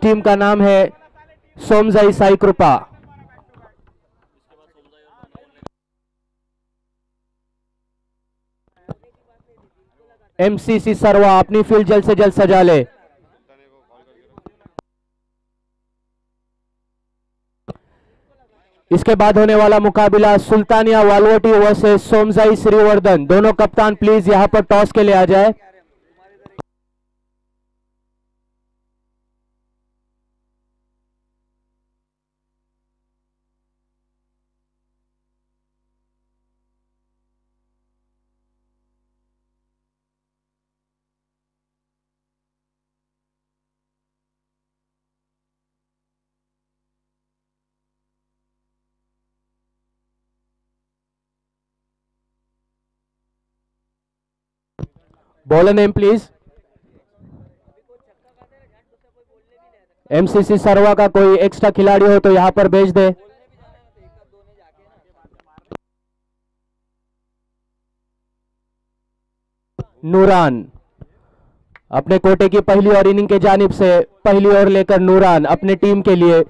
Team का नाम है सोमजाई साई कृपा। एमसीसी सरवा अपनी फील्ड जल्द से जल्द सजा ले। इसके बाद होने वाला मुकाबला सुल्तानिया वालवटी वर्सेस सोमजाई श्रीवर्धन। दोनों कप्तान प्लीज यहां पर टॉस के लिए आ जाए। Bowler name please. एमसीसी सरवा का कोई एक्स्ट्रा खिलाड़ी हो तो यहां पर भेज दे। नूरान अपने कोटे की पहली ओवर इनिंग के जानिब से पहली ओवर लेकर नूरान अपने टीम के लिए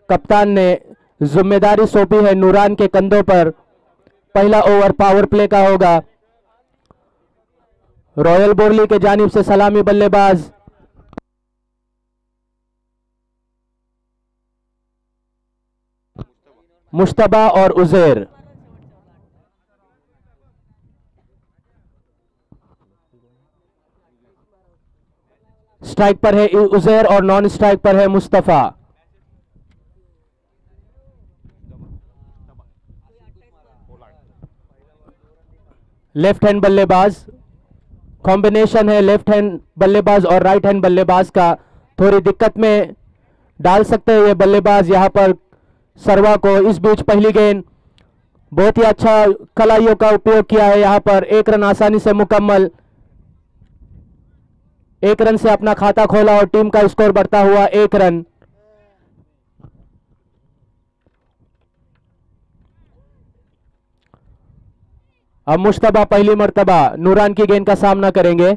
कप्तान ने जिम्मेदारी सौंपी है। नूरान के कंधों पर पहला ओवर पावर प्ले का होगा। रॉयल बोरली के जानिब से सलामी बल्लेबाज मुश्तबा और उजैर। स्ट्राइक पर है उजैर और नॉन स्ट्राइक पर है मुस्तफा। लेफ्ट हैंड बल्लेबाज, कॉम्बिनेशन है लेफ्ट हैंड बल्लेबाज और राइट हैंड बल्लेबाज का। थोड़ी दिक्कत में डाल सकते हैं ये बल्लेबाज यहां पर सरवा को। इस बीच पहली गेंद, बहुत ही अच्छा कलाइयों का उपयोग किया है यहां पर। एक रन आसानी से मुकम्मल, एक रन से अपना खाता खोला और टीम का स्कोर बढ़ता हुआ 1 रन। अब मुश्तबा पहली मर्तबा नूरान की गेंद का सामना करेंगे।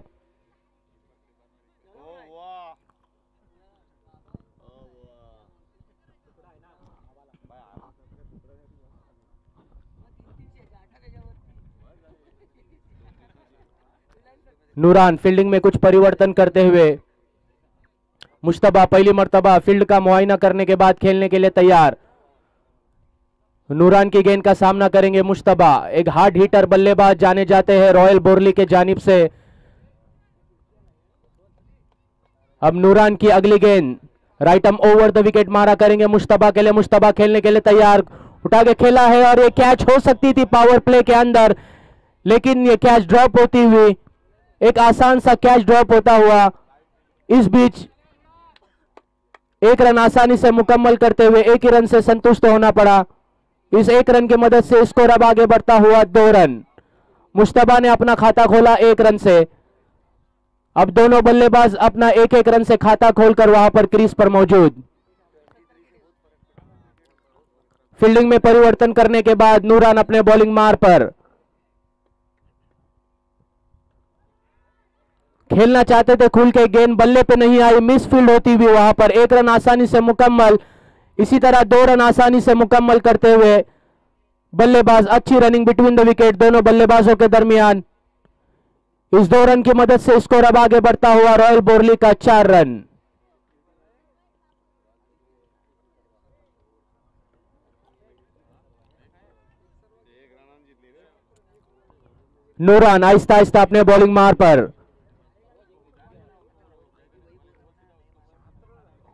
नूरान फील्डिंग में कुछ परिवर्तन करते हुए मुश्तबा पहली मर्तबा फील्ड का मुआयना करने के बाद खेलने के लिए तैयार। नूरान की गेंद का सामना करेंगे मुश्तबा। एक हार्ड हिटर बल्लेबाज जाने जाते हैं रॉयल बोरली के जानिब से। अब नूरान की अगली गेंद right arm over the wicket मारा करेंगे मुश्तबा के लिए। मुश्तबा खेलने के लिए तैयार, उठा के खेला है और ये कैच हो सकती थी पावर प्ले के अंदर, लेकिन ये कैच ड्रॉप होती हुई, एक आसान सा कैच ड्रॉप होता हुआ। इस बीच 1 रन आसानी से मुकम्मल करते हुए 1 ही रन से संतुष्ट होना पड़ा। इस 1 रन की मदद से स्कोर अब आगे बढ़ता हुआ 2 रन। मुश्तबा ने अपना खाता खोला 1 रन से। अब दोनों बल्लेबाज अपना 1-1 रन से खाता खोलकर वहां पर क्रीज पर मौजूद। फील्डिंग में परिवर्तन करने के बाद नूरान अपने बॉलिंग मार पर खेलना चाहते थे खुल के, गेंद बल्ले पे नहीं आई, मिस फील्ड होती हुई वहां पर 1 रन आसानी से मुकम्मल। इसी तरह 2 रन आसानी से मुकम्मल करते हुए बल्लेबाज, अच्छी रनिंग बिटवीन द विकेट दोनों बल्लेबाजों के दरमियान। इस 2 रन की मदद से स्कोर अब आगे बढ़ता हुआ रॉयल बोरली का 4 रन। नूरान आहिस्ता आहिस्ता अपने बॉलिंग मार पर।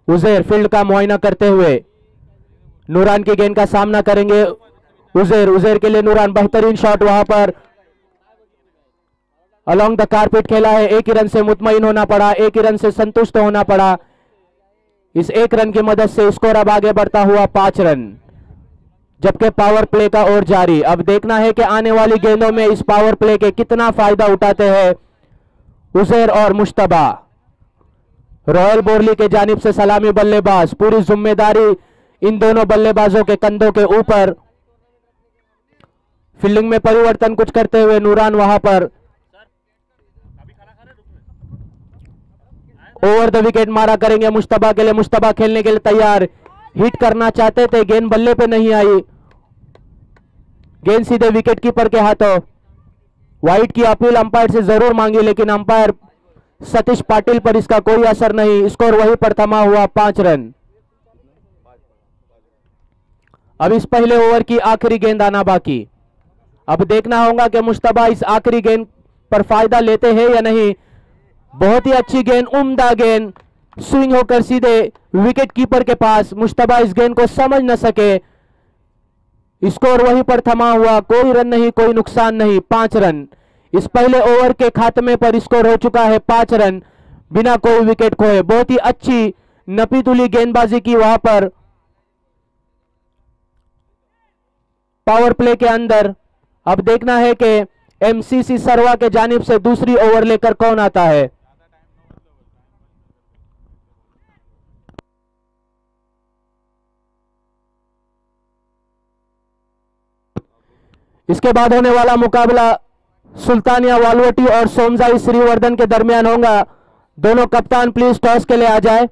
उजैर फील्ड का मुआयना करते हुए नूरान की गेंद का सामना करेंगे उजैर के लिए नूरान, बेहतरीन शॉट वहां पर अलोंग द कारपेट खेला है। 1 ही रन से मुतमईन होना पड़ा, 1 ही रन से संतुष्ट होना पड़ा। इस 1 रन की मदद से स्कोर अब आगे बढ़ता हुआ 5 रन, जबकि पावर प्ले का ओर जारी। अब देखना है कि आने वाली गेंदों में इस पावर प्ले के कितना फायदा उठाते हैं उजैर और मुश्तबा। रॉयल बोरली के जानिब से सलामी बल्लेबाज, पूरी जिम्मेदारी इन दोनों बल्लेबाजों के कंधों के ऊपर। फील्डिंग में परिवर्तन कुछ करते हुए नूरान वहां पर ओवर द विकेट मारा करेंगे मुश्तबा के लिए। मुश्तबा खेलने के लिए तैयार, हिट करना चाहते थे, गेंद बल्ले पे नहीं आई, गेंद सीधे विकेट कीपर के हाथों। वाइड की अपील अंपायर से जरूर मांगी, लेकिन अंपायर सतीश पाटिल पर इसका कोई असर नहीं। स्कोर वहीं पर थमा हुआ 5 रन। अब इस पहले ओवर की आखिरी गेंद आना बाकी। अब देखना होगा कि मुश्तबा इस आखिरी गेंद पर फायदा लेते हैं या नहीं। बहुत ही अच्छी गेंद, उम्दा गेंद, स्विंग होकर सीधे विकेट कीपर के पास। मुश्तबा इस गेंद को समझ न सके, स्कोर वहीं पर थमा हुआ, कोई रन नहीं, कोई नुकसान नहीं, 5 रन। इस पहले ओवर के खात्मे पर स्कोर हो चुका है 5 रन बिना कोई विकेट खोए। बहुत ही अच्छी नपीतुली गेंदबाजी की वहां पर पावर प्ले के अंदर। अब देखना है कि एमसीसी सरवा के जानिब से दूसरी ओवर लेकर कौन आता है। इसके बाद होने वाला मुकाबला सुल्तानिया वालवटी और सोमजाई श्रीवर्धन के दरमियान होगा। दोनों कप्तान प्लीज टॉस के लिए आ जाए।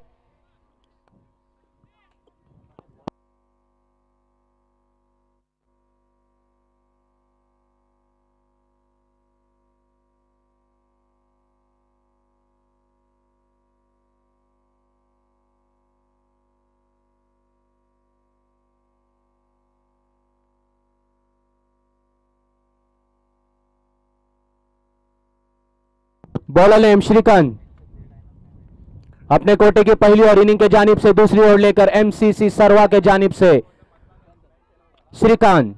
बॉलर नेम श्रीकांत अपने कोटे की पहली और इनिंग के जानिब से दूसरी ओर लेकर एमसीसी सरवा के जानिब से श्रीकांत।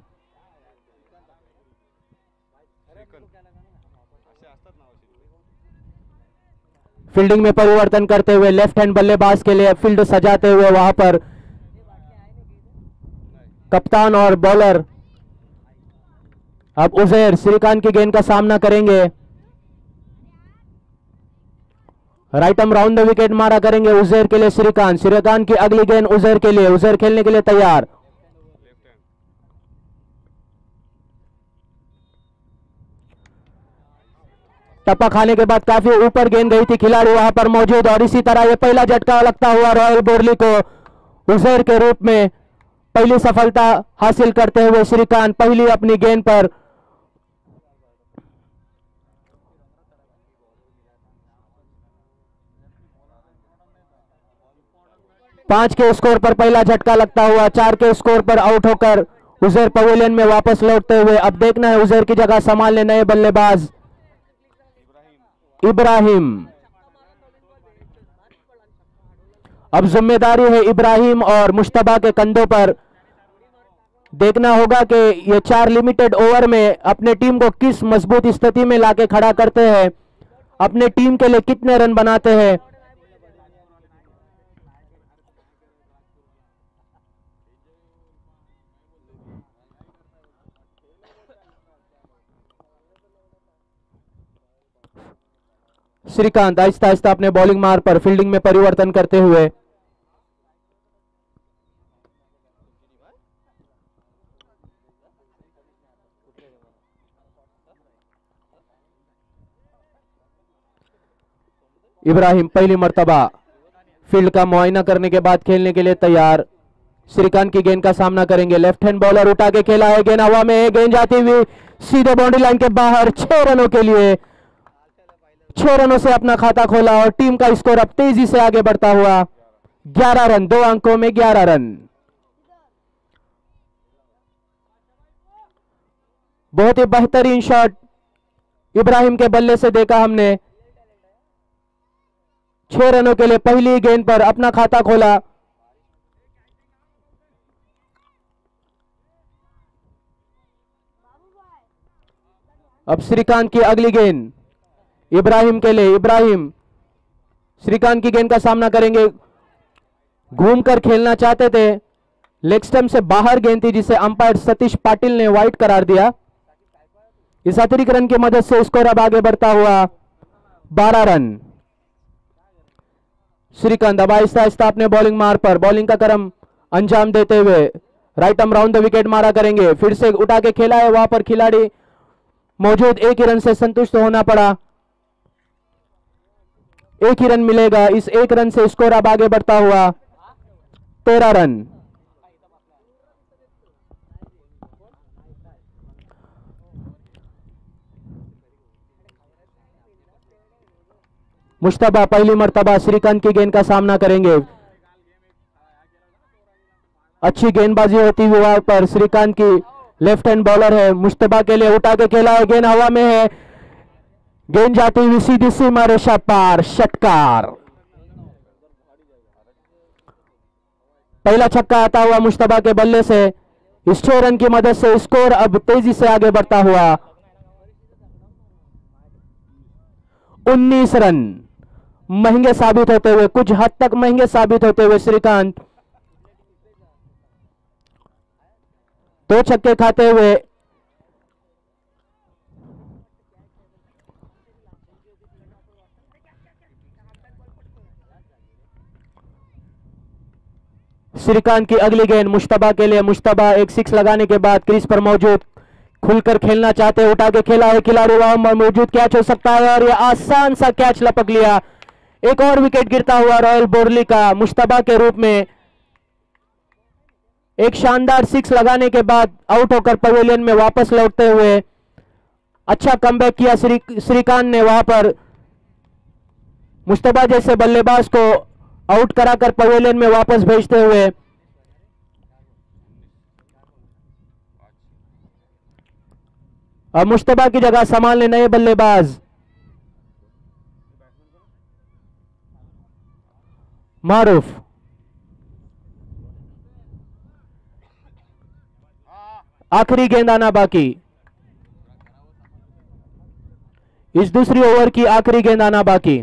फील्डिंग में परिवर्तन करते हुए लेफ्ट हैंड बल्लेबाज के लिए फील्ड सजाते हुए वहां पर कप्तान और बॉलर। अब उजैर श्रीकांत की गेंद का सामना करेंगे। Right arm round the wicket मारा करेंगे उजैर के लिए श्रीकांत। श्रीकांत की अगली गेंद उजैर के लिए, उजैर खेलने के लिए तैयार। टप्पा खाने के बाद काफी ऊपर गेंद गई थी, खिलाड़ी वहां पर मौजूद, और इसी तरह यह पहला झटका लगता हुआ रॉयल बोरली को उजैर के रूप में पहली सफलता हासिल करते हुए श्रीकांत पहली अपनी गेंद पर 5 के स्कोर पर पहला झटका लगता हुआ 4 के स्कोर पर आउट होकर उजैर पवेलियन में वापस लौटते हुए। अब देखना है उजैर की जगह संभालने नए बल्लेबाज इब्राहिम। अब जिम्मेदारी है इब्राहिम और मुश्तबा के कंधों पर। देखना होगा कि ये 4 लिमिटेड ओवर में अपने टीम को किस मजबूत स्थिति में लाके खड़ा करते हैं, अपने टीम के लिए कितने रन बनाते हैं। श्रीकांत आहिस्ता आहिस्ता अपने बॉलिंग मार्ग पर फील्डिंग में परिवर्तन करते हुए इब्राहिम पहली मर्तबा फील्ड का मुआयना करने के बाद खेलने के लिए तैयार। श्रीकांत की गेंद का सामना करेंगे। लेफ्ट हैंड बॉलर उठा के खेला है, गेंद हवा में, गेंद जाती हुई सीधे बाउंड्री लाइन के बाहर। 6 रनों के लिए 6 रनों से अपना खाता खोला और टीम का स्कोर अब तेजी से आगे बढ़ता हुआ 11 रन, 2 अंकों में 11 रन। बहुत ही बेहतरीन शॉट इब्राहिम के बल्ले से देखा हमने। 6 रनों के लिए पहली गेंद पर अपना खाता खोला। अब श्रीकांत की अगली गेंद इब्राहिम के लिए। इब्राहिम श्रीकांत की गेंद का सामना करेंगे। घूमकर खेलना चाहते थे, लेग स्टंप से बाहर गेंद थी जिसे अंपायर सतीश पाटिल ने वाइड करार दिया। इस अतिरिक्त रन की मदद से स्कोर अब आगे बढ़ता हुआ 12 रन। श्रीकांत अब आहिस्ता आहिस्ता अपने बॉलिंग मार्ग पर बॉलिंग का क्रम अंजाम देते हुए right arm round the wicket मारा करेंगे। फिर से उठा के खेला है, वहां पर खिलाड़ी मौजूद, 1 ही रन से संतुष्ट होना पड़ा। एक ही रन मिलेगा। इस एक रन से स्कोर अब आगे बढ़ता हुआ 13 रन। मुश्तबा पहली मर्तबा श्रीकांत की गेंद का सामना करेंगे। अच्छी गेंदबाजी होती हुई वहां पर श्रीकांत की लेफ्ट हैंड बॉलर है। मुश्तबा के लिए उठा के खेला है, गेंद हवा में है, गेंद जाती हुई सीधी सीमा रेखा पार, षटकार। पहला छक्का आता हुआ मुश्तबा के बल्ले से। इस 6 रन की मदद से स्कोर अब तेजी से आगे बढ़ता हुआ 19 रन। महंगे साबित होते हुए, कुछ हद तक महंगे साबित होते हुए श्रीकांत 2 छक्के खाते हुए श्रीकांत की अगली गेंद मुश्तबा के लिए। मुश्तबा एक 6 लगाने के बाद क्रीज पर मौजूद, खुलकर खेलना चाहते हैं, उठा के खेला है, खिलाड़ी वहां मौजूद, कैच हो सकता है और यह आसान सा कैच लपक लिया। एक और विकेट गिरता हुआ रॉयल बोरली का मुश्तबा के रूप में। एक शानदार 6 लगाने के बाद आउट होकर पवेलियन में वापस लौटते हुए अच्छा कमबैक किया श्रीकांत ने वहां पर। मुश्तबा जैसे बल्लेबाज को आउट कराकर पवेलियन में वापस भेजते हुए अब मुश्तबा की जगह संभालने नए बल्लेबाज मारूफ। आखिरी गेंद आना बाकी, इस दूसरी ओवर की आखिरी गेंद आना बाकी।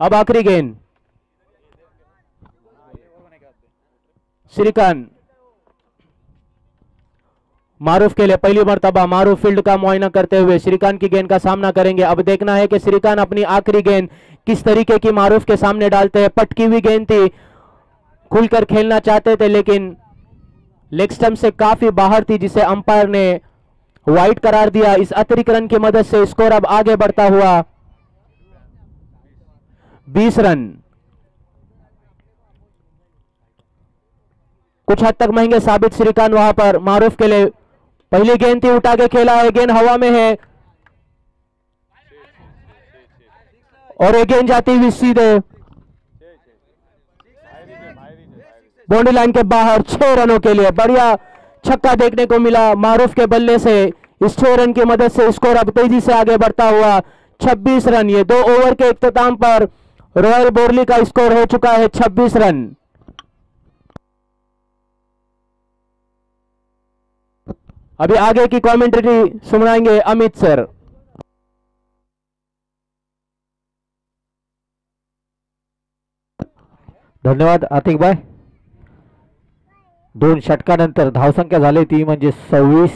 अब आखिरी गेंद श्रीकांत मारूफ के लिए। पहली मर्तबा मारूफ फील्ड का मुआयना करते हुए श्रीकांत की गेंद का सामना करेंगे। अब देखना है कि श्रीकांत अपनी आखिरी गेंद किस तरीके की मारूफ के सामने डालते हैं। पटकी हुई गेंद थी, खुलकर खेलना चाहते थे लेकिन लेग स्टंप से काफी बाहर थी, जिसे अंपायर ने वाइड करार दिया। इस अतिरिक्त रन की मदद से स्कोर अब आगे बढ़ता हुआ 20 रन। कुछ हद तक महंगे साबित श्रीकांत वहां पर। मारूफ के लिए पहली गेंद थी, उठा के खेला है, गेंद हवा में है और एक गेंद जाती हुई सीधे बाउंड्री लाइन के बाहर। 6 रनों के लिए बढ़िया छक्का देखने को मिला मारूफ के बल्ले से। इस 6 रन की मदद से स्कोर अब तेजी से आगे बढ़ता हुआ 26 रन। ये 2 ओवर के इख्तिताम पर रॉयल बोरली का स्कोर हो चुका है 26 रन। अभी आगे की कमेंट्री सुनाएंगे अमित सर। धन्यवाद आतिक भाई। 2 षटकानंतर धावसंख्या झाली ती म्हणजे 26।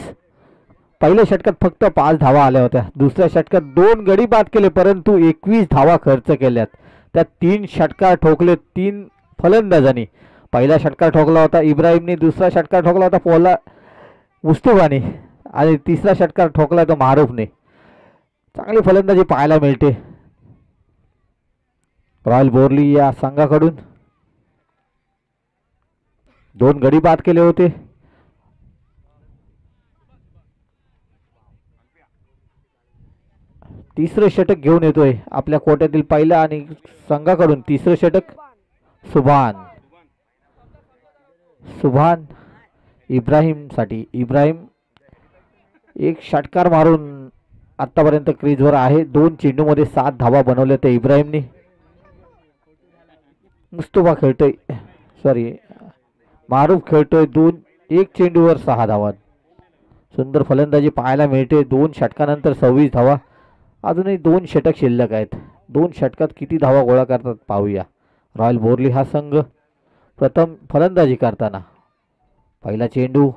पहिल्या षटकात फक्त 5 धावा आल्या होत्या, दुसऱ्या षटकात 2 गडी बाद केले परंतु 21 धावा खर्च केल्यात। त्यात 3 षटकार ठोकले 3 फलंदाजांनी। पहिला षटकार ठोकला होता इब्राहिमने, दुसरा षटकार ठोकला होता पोला मुस्तफाने आणि तिसरा षटकार ठोकला तो मारूफने। चांगली फलंदाजी पाहायला मिळते रॉयल बोरली या संघाकडून। 2 गडी बाद केले होते। तिसरे षटक घेऊन येतोय आपल्या कोट्यातील पहिला आणि संघाकडून तिसरे षटक सुभान इब्राहिम साठी। इब्राहिम एक षटकार मारून आतापर्यंत क्रीजवर आहे। 2 चेंडूमध्ये 7 धावा बनवल्या त्या इब्राहिमने। मुस्तफा खेळतोय, सॉरी मारूफ खेळतोय 1 चेंडूवर 6 धावा। सुंदर फलंदाजी पाहायला मिळते। 2 षटकानंतर 26 धावा। अजूनही 2 षटक शिल्लक आहेत। 2 षटकात किती धावा गोळा करतात पाहूया रॉयल बोरली हा संघ। प्रथम फलंदाजी करताना पहिला चेंडू,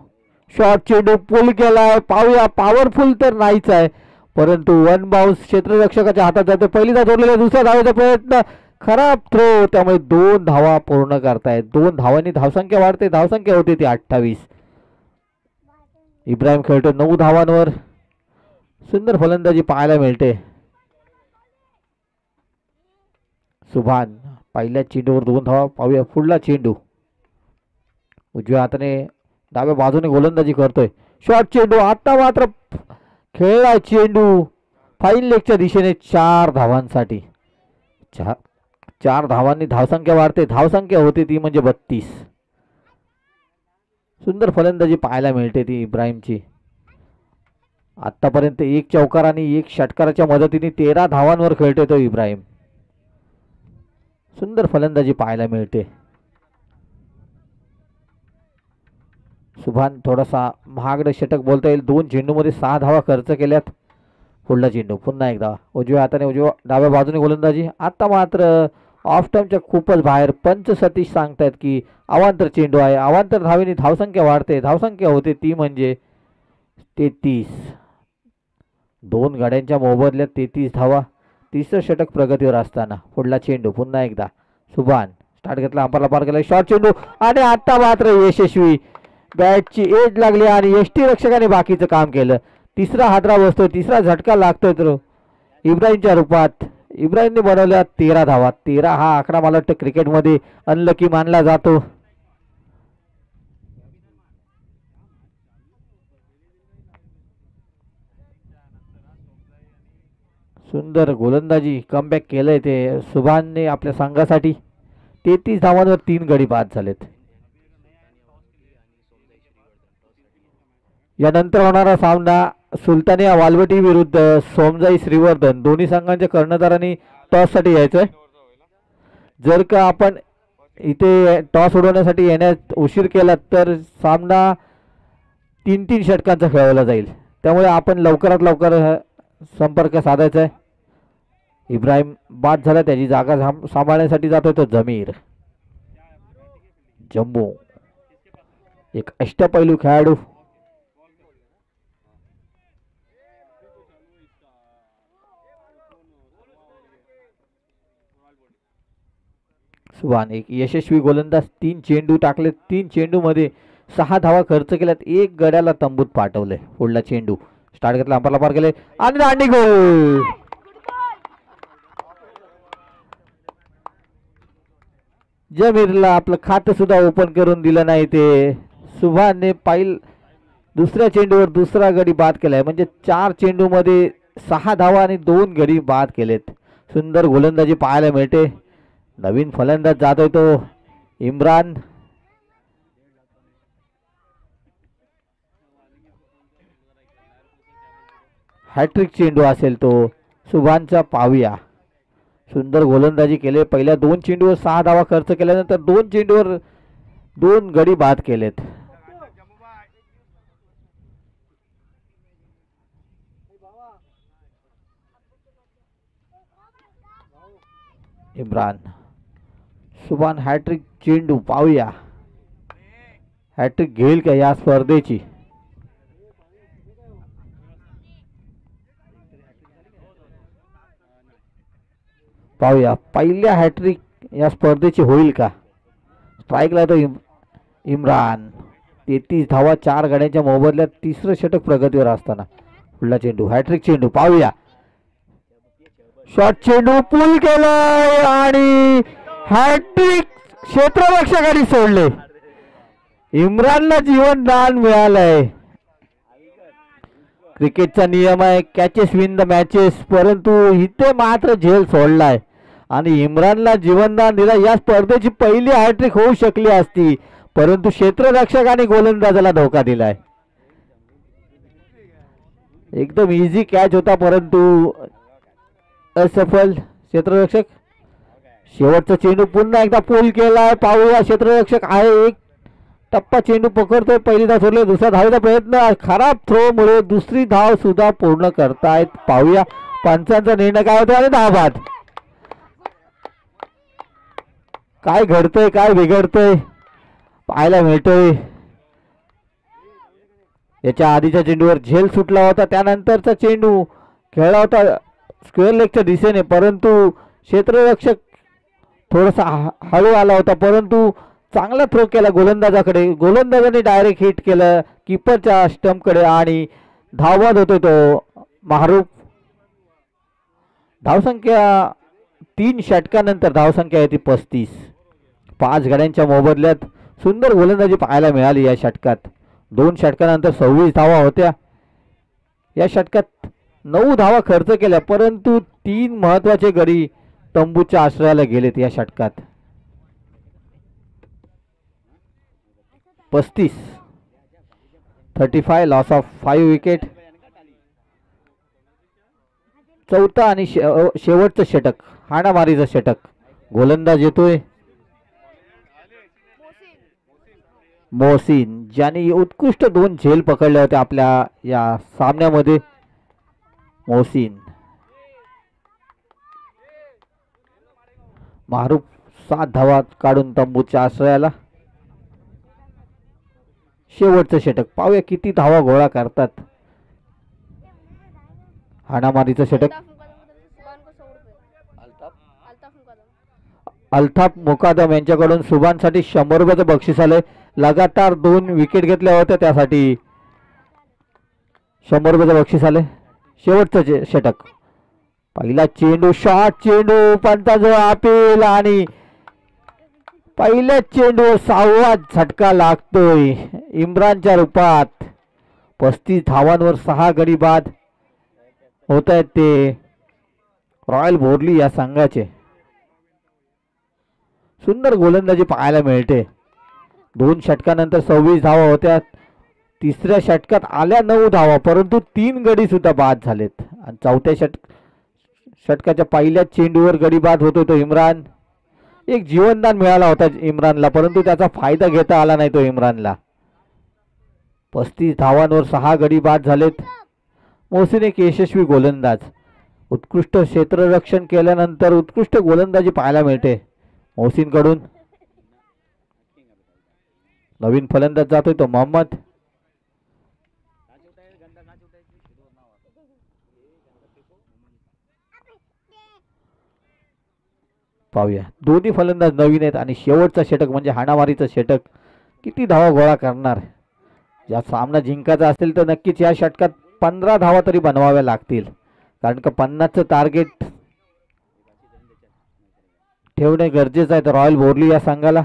शॉर्ट चेंडू पुल केलाय, पाहूया पॉवरफुल तर नाहीच आहे परंतु 1 बाउन्स क्षेत्ररक्षकाच्या हातात जाते। पहिलीचा जोडलेला दुसऱ्या धावेचा प्रयत्न खराब थ्रो, त्यामुळे 2 धावा पूर्ण करतायत. 2 धावांनी धावसंख्या वाढते. धावसंख्या होती ती 28. इब्राहिम खेळतो 9 धावांवर. सुंदर फलंदाजी पाहायला मिळते. सुभान पहिल्या चेंडूवर 2 धावा. पाहूया पुढला चेंडू. उजव्या हाताने डाव्या बाजूने गोलंदाजी करतोय. शॉर्ट चेंडू. आता मात्र खेळला चेंडू फाईन लेगच्या दिशेने 4 धावांसाठी. 4 धावांनी धावसंख्या वाढते. धावसंख्या होती ती म्हणजे 32. सुंदर फलंदाजी पाहायला मिळते ती इब्राहिमची. आतापर्यंत 1 चौकार आणि 1 षटकाराच्या मदतीने 13 धावांवर खेळतोय तो इब्राहिम. सुंदर फलंदाजी पाहायला मिळते. सुभान थोडासा महागडं षटक बोलता येईल. 2 चेंडूमध्ये 6 धावा खर्च केल्यात. पुढला चेंडू पुन्हा एकदा उजव्या हाताने डाव्या बाजूने गोलंदाजी. आता मात्र ऑफ टाइमच्या खूपच बाहेर. पंच सतीश सांगतायत की अवांतर चेंडू आहे. अवांतर धावेने धावसंख्या वाढते. धावसंख्या होते ती म्हणजे 33. 2 गाड्यांच्या मोबदल्यात 33 धावा. तिसरं षटक प्रगतीवर असताना पुढला चेंडू पुन्हा एकदा सुभान स्टार्ट घेतला. अंपायरला पार केला. शॉर्ट चेंडू आणि आता मात्र यशस्वी. बॅटची एज लागली आणि यष्टी रक्षकाने बाकीचं काम केलं. तिसरा हादरा बसतोय. तिसरा झटका लागतोय तर इब्राहिमच्या रूपात. इब्राहिमने बनवल्या 13 धावा. 13 हा आकडा मला वाटतं क्रिकेटमध्ये अनलकी मानला जातो. सुंदर गोलंदाजी कमबॅक केलंय ते सुभानने आपल्या संघासाठी. 33 धावांवर 3 गडी बाद झालेत. यानंतर होणारा सामना सुलतानिया वालवटी विरुद्ध सोमजाई श्रीवर्धन. दोन्ही संघांच्या कर्णधारांनी टॉससाठी यायचंय. जर का आपण इथे टॉस उडवण्यासाठी येण्यात उशीर केला तर सामना 3-3 षटकांचा खेळवला जाईल. त्यामुळे आपण लवकरात लवकर संपर्क साधायचा आहे. इब्राहिम बाद झाला. त्याची जागा सांभाळण्यासाठी जातोय तो जमीर. जम्मू एक अष्टपैलू खेळाडू. सुभान एक यशस्वी गोलंदाज. 3 चेंडू टाकले. 3 चेंडूमध्ये 6 धावा खर्च केल्यात. 1 गड्याला तंबूत पाठवले. पुढला चेंडू स्टार्ट घेतला. अंपायरला पार केले आणि दांडी गोल. जमीरला आपलं खातं सुद्धा ओपन करून दिलं नाही ते. सुभानने दुसऱ्या चेंडूवर दुसरा गडी बाद केलाय. म्हणजे 4 चेंडूमध्ये 6 धावा आणि 2 गडी बाद केलेत. सुंदर गोलंदाजी पाहायला मिळते. नवीन फलंदाज जातोय तो इम्रान. हॅट्रिक चेंडू असेल तो सुभानचा. पाहूया. सुंदर गोलंदाजी केले. पहिल्या 2 चेंडूवर 6 धावा खर्च केल्यानंतर 2 चेंडूवर 2 गडी बाद केलेत. इम्रान. सुभान हॅट्रिक चेंडू. पाहूया हॅट्रिक घेईल का या स्पर्धेची. पाहूया पहिल्या हॅट्रिक या स्पर्धेची होईल का. स्ट्राईकला तो इम्रान. 33 धावा 4 गाड्यांच्या मोबदल्यात तिसरं षटक प्रगतीवर असताना पुढला चेंडू हॅट्रिक चेंडू. पाहूया शॉर्ट चेंडू पूल केलाय आणि हॅट्रिक क्षेत्ररक्षकाने सोडले. इम्रानला जीवनदान मिळालंय. क्रिकेटचा नियम आहे कॅचेस विन द मॅचेस. परंतु इथे मात्र झेल सोडलाय आणि इम्रानला जीवनदान दिला. या स्पर्धेची पहिली हॅट्रिक होऊ शकली असती परंतु क्षेत्ररक्षकाने गोलंदाजाला धोका दिलाय. एकदम इझी कॅच होता परंतु असफल क्षेत्ररक्षक. शेवटचा चेंडू पुन्हा एकदा पूल केलाय. पाहूया क्षेत्ररक्षक आहे. एक टप्पा चेंडू पकडतोय. पहिली धाव सोडली. दुसरा धावेचा प्रयत्न. खराब थ्रो मुळे दुसरी धाव सुद्धा पूर्ण करतायत. पाहूया पंचांचा निर्णय काय होतो आणि धाव बाद. काय घडतंय काय बिघडतंय पाहायला मिळतोय. याच्या आधीच्या चेंडूवर झेल सुटला होता. त्यानंतरचा चेंडू खेळला होता स्क्वेअर लेगच्या दिशेने परंतु क्षेत्ररक्षक थोडासा हळू आला होता, परंतु चांगला थ्रो केला गोलंदाजाकडे. गोलंदाजाने डायरेक्ट हिट केलं कीपरच्या स्टंपकडे आणि धावबाद होतो तो मारूफ. धावसंख्या 3 षटकानंतर धावसंख्या आहे ती 35. 5 गड्यांच्या मोबदल्यात सुंदर गोलंदाजी पाहायला मिळाली या षटकात. 2 षटकानंतर 26 धावा होत्या. या षटकात 9 धावा खर्च केल्या, परंतु 3 महत्वाचे गडी तंबूच्या आश्रयाला गेलेत या षटकात. 35 लॉस ऑफ 5 विकेट. चौथा आणि शेवटचं षटक, हाणामारीचं षटक. गोलंदाज येतोय मोहसिन, ज्याने उत्कृष्ट 2 झेल पकडल्या होत्या आपल्या या सामन्यामध्ये. मोहसिन. मारूफ 7 धावा काढून तंबूच्या आश्रयाला. शेवटचं षटक, पाहूया किती धावा गोळा करतात. हाणामारीचं षटक. अल्ताफ मुकादम यांच्याकडून सुभानसाठी 100 रुपयाचं बक्षीस आलंय. लगातार 2 विकेट घेतल्या होत्या, त्यासाठी 100 रुपयाचं बक्षीस आलंय. शेवटचं षटक. पहिला चेंडू, शॉर्ट चेंडू, पंताजवळ अपील आणि पहिल्या चेंडूवर 6वा झटका लागतोय इम्रानच्या रूपात. 35 धावांवर 6 गडी बाद होत आहेत ते रॉयल भोरली या संघाचे. सुंदर गोलंदाजी पाहायला मिळते. 2 षटकानंतर 26 धावा होत्या. तिसऱ्या षटकात आल्या 9 धावा, परंतु 3 गडी सुद्धा बाद झालेत. आणि चौथ्या षटकाच्या पहिल्या चेंडूवर गडी बाद होतो तो इम्रान. एक जीवनदान मिळाला होता इम्रानला, परंतु त्याचा फायदा घेता आला नाही तो इम्रानला. 35 धावांवर 6 गडी बाद झालेत. मोहसिन एक यशस्वी गोलंदाज. उत्कृष्ट क्षेत्ररक्षण केल्यानंतर उत्कृष्ट गोलंदाजी पाहायला मिळते मोहसिन कडून. नवीन फलंदाज जातोय तो मोहम्मद. पाहूया, दोन्ही फलंदाज नवीन आहेत आणि शेवटचा षटक म्हणजे हाणामारीचं षटक किती धावा गोळा करणार. या सामना जिंकायचा असेल तर नक्कीच या षटकात 15 धावा तरी बनवाव्या लागतील, कारण का 50चं टार्गेट ठेवणे गरजेचं आहे तर रॉयल भोरली या संघाला.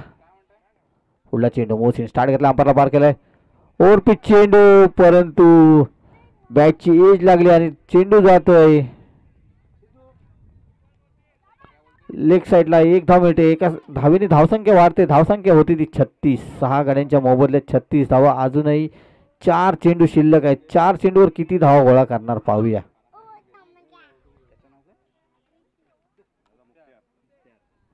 पुढला चेंडू मोहसिन स्टार्ट घेतला, अंपायरला पार केलाय. ओव्हर पिच चेंडू, परंतु बॅटची एज लागली आणि चेंडू जातोय लेग साईडला. 1 धाव मिळते. एका धावेने धावसंख्या वाढते. धावसंख्या होती ती 36. 6 गड्यांच्या मोबदल्यात 36 धावा. अजूनही 4 चेंडू शिल्लक आहेत. 4 चेंडूवर किती धावा गोळा करणार पाहूया.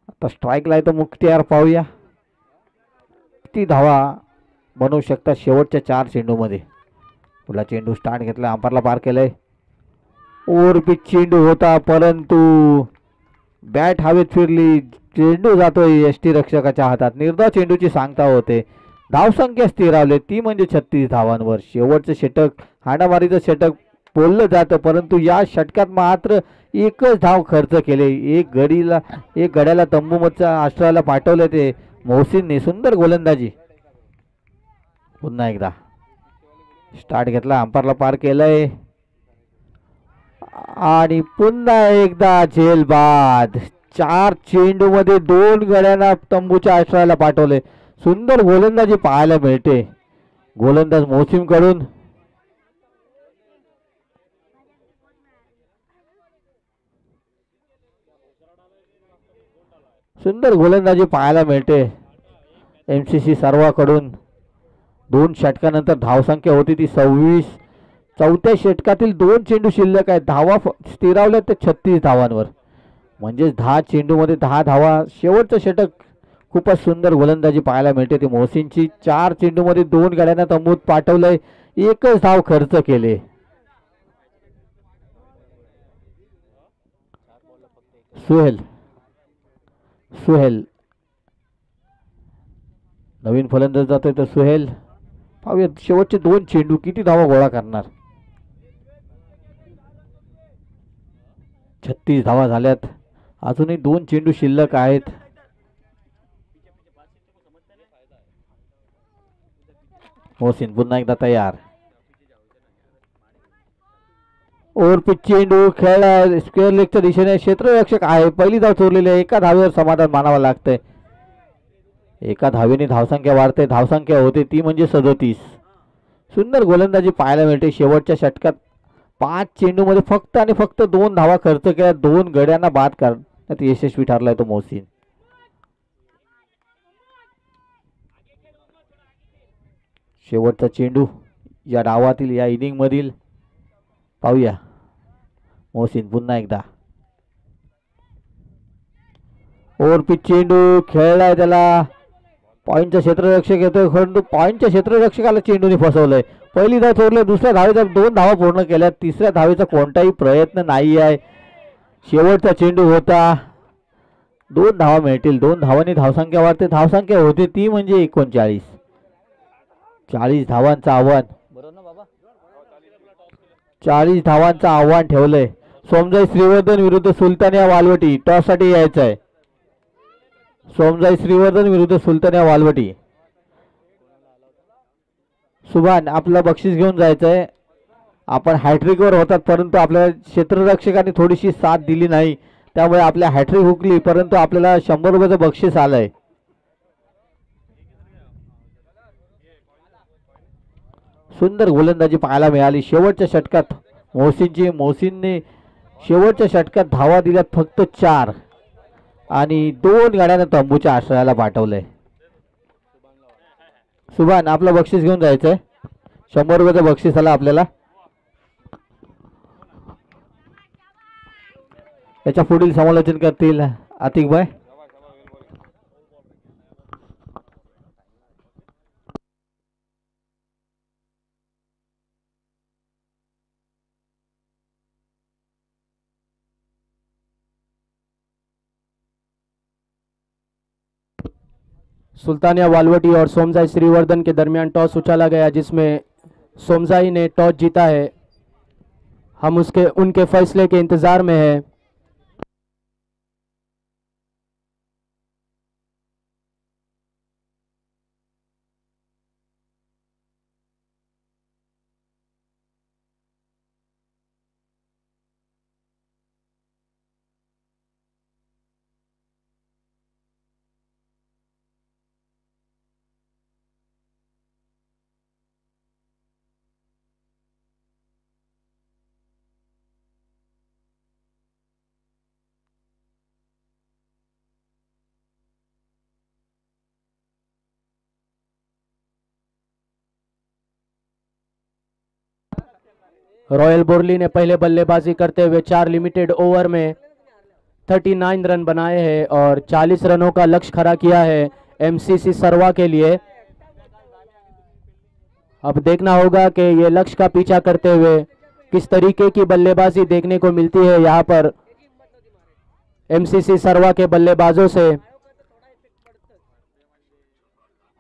आता स्ट्राईकला आहे तो मुख्तियार. पाहूया किती धावा बनवू शकतात शेवटच्या 4 चेंडूमध्ये. पुढला चेंडू स्टार्ट घेतला, अंपायरला पार केलंय. ओव्हर पिच चेंडू होता, परंतु बॅट हवेत फिरली. चेंडू जातोय यष्टी रक्षकाच्या हातात. निर्धाव चेंडूची सांगता होते. धावसंख्या स्थिरावली ती म्हणजे 36 धावांवर. शेवटचं षटक हाणामारीचं षटक बोललं जातं, परंतु या षटकात मात्र 1च धाव खर्च केले. एक गड्याला तंबूमधच्या आश्रयाला पाठवले ते मोहसिनने. सुंदर गोलंदाजी. पुन्हा एकदा स्टार्ट घेतला, अंपायरला पार केलंय आणि पुन्हा एकदा झेल बाद. 4 चेंडू मध्ये 2 गड्यांना तंबूच्या आश्रयाला पाठवले. सुंदर गोलंदाजी पाहायला मिळते गोलंदाज मोहसिन कडून. सुंदर गोलंदाजी पाहायला मिळते MCC सर्वाकडून. 2 षटकानंतर धावसंख्या होती ती 26. चौथ्या षटकातील 2 चेंडू शिल्लक आहेत. धावा स्थिरावल्या ते 36 धावांवर, म्हणजे 10 चेंडूमध्ये 10 धावा. शेवटचं षटक खूपच सुंदर गोलंदाजी पाहायला मिळते ती मोहसिनची. 4 चेंडूमध्ये 2 गड्यांना तंबूत पाठवलंय. 1च धाव खर्च केले. सुहेल नवीन फलंदाज जातोय तर सुहेल. पाहूया शेवटचे 2 चेंडू किती धावा गोळा करणार. 36 धावा झाल्यात. अजूनही 2 चेंडू शिल्लक आहेत. मोहसिन पुन्हा एकदा तयार. ओव्हर पिच चेंडू खेळला स्क्वेअर लेगच्या दिशेने. क्षेत्ररक्षक आहे. पहिली धाव चोरलेली आहे. एका धावेवर समाधान मानावं लागतंय. एका धावेने धावसंख्या वाढते. धावसंख्या होते ती म्हणजे 37. सुंदर गोलंदाजी पाहायला मिळते. शेवटच्या षटकात 5 चेंडूमध्ये फक्त आणि फक्त 2 धावा खर्च केल्या. 2 गड्यांना बाद करण्यात यशस्वी ठरलाय तो मोहसिन. शेवटचा चेंडू या डावातील या इनिंग मधील पाहूया. मोहसिन पुन्हा एकदा. ओव्हर पिच चेंडू खेळलाय. त्याला पॉईंटचा क्षेत्ररक्षक येतोय. परंतु पॉईंटच्या क्षेत्ररक्षकाला चेंडूने फसवलंय. पहिली धाव चोरली. दुसऱ्या धावेचा 2 धावा पूर्ण केल्या. तिसऱ्या धावेचा कोणताही प्रयत्न नाही आहे. शेवटचा चेंडू होता. 2 धावा मिळतील. 2 धावांनी धावसंख्या वाढते. धावसंख्या होते ती म्हणजे 39. 40 धावांचं आव्हान. 40 धावांचं आव्हान ठेवलंय. सोमजाई श्रीवर्धन विरुद्ध सुलतानिया वालवटी. टॉस साठी यायचं आहे. सोमजाई श्रीवर्धन विरुद्ध सुलतानिया वालवटी. सुभान आपलं बक्षीस घेऊन जायचंय. आपण हॅट्रिकवर होतात परंतु आपल्या क्षेत्ररक्षकांनी थोडीशी साथ दिली नाही त्यामुळे आपल्या हॅट्रिक हुकली. परंतु आपल्याला 100 रुपयाचं बक्षीस आलंय. सुंदर गोलंदाजी पाहायला मिळाली शेवटच्या षटकात मोहसिनने शेवटच्या षटकात धावा दिल्यात फक्त 4 आणि 2 गाड्यानं तंबूच्या आश्रयाला पाठवलंय. सुभान आपलं बक्षीस घेऊन जायचंय. 100 रुपयाचं बक्षीस आलं आपल्याला. याच्या पुढील समालोचन करतील आतिक भाई. सुल्तानिया वालवटी और सोमजाई श्रीवर्धन के दरमियान टॉस उछाला गया जिसमें सोमजाई ने टॉस जीता है. हम उनके फैसले के इंतजार में हैं. रॉयल बोरली ने पहले बल्लेबाजी करते हुए 4 लिमिटेड ओवर में 39 रन बनाए हैं और 40 रनों का लक्ष्य खड़ा किया है एमसीसी सरवा के लिए. अब देखना होगा कि ये लक्ष्य का पीछा करते हुए किस तरीके की बल्लेबाजी देखने को मिलती है यहाँ पर एमसीसी सरवा के बल्लेबाजों से.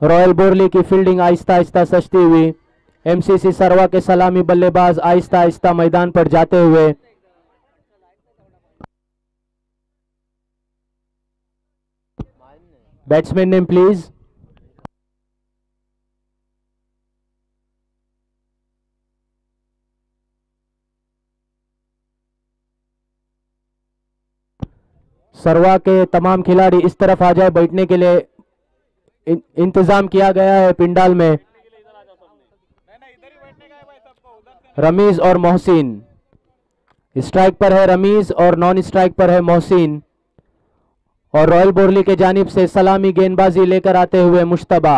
रॉयल बोरली की फील्डिंग आहिस्ता आहिस्ता सजती हुई. एमसीसी सरवा के सलामी बल्लेबाज आहिस्ता आहिस्ता मैदान पर जाते हुए. Batsman name please. सरवा के तमाम खिलाड़ी इस तरफ आ जाए. बैठने के लिए इंतजाम किया गया है पिंडाल में. रमीज और मोहसिन. स्ट्राइक पर है रमीज और नॉन स्ट्राइक पर है मोहसिन. और रॉयल बोरली के जानिब से सलामी गेंदबाजी लेकर आते हुए मुश्तबा.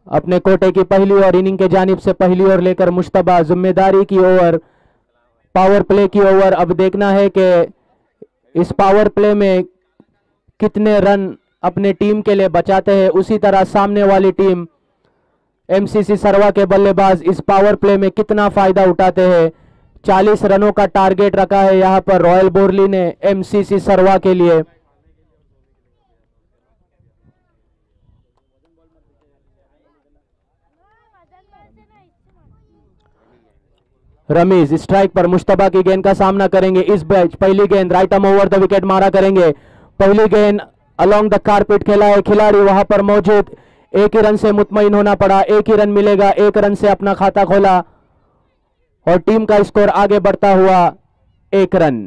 अपने कोटे की पहली और इनिंग के जानिब से पहली ओवर लेकर मुश्तबा. जिम्मेदारी की ओवर, पावर प्ले की ओवर. अब देखना है कि इस पावर प्ले में कितने रन अपने टीम के लिए बचाते हैं. उसी तरह सामने वाली टीम एमसीसी सरवा के बल्लेबाज इस पावर प्ले में कितना फायदा उठाते हैं. 40 रनों का टारगेट रखा है यहां पर रॉयल बोरली ने एमसीसी सरवा के लिए. रमीज स्ट्राइक पर मुश्तबा की गेंद का सामना करेंगे. इस बैच पहली गेंद right arm over the wicket मारा करेंगे. पहली गेंद अलोंग द कारपेट खेला है. खिलाड़ी वहां पर मौजूद एक ही रन से मुतमईन होना पड़ा, एक ही रन मिलेगा, एक रन से अपना खाता खोला और टीम का स्कोर आगे बढ़ता हुआ 1 रन।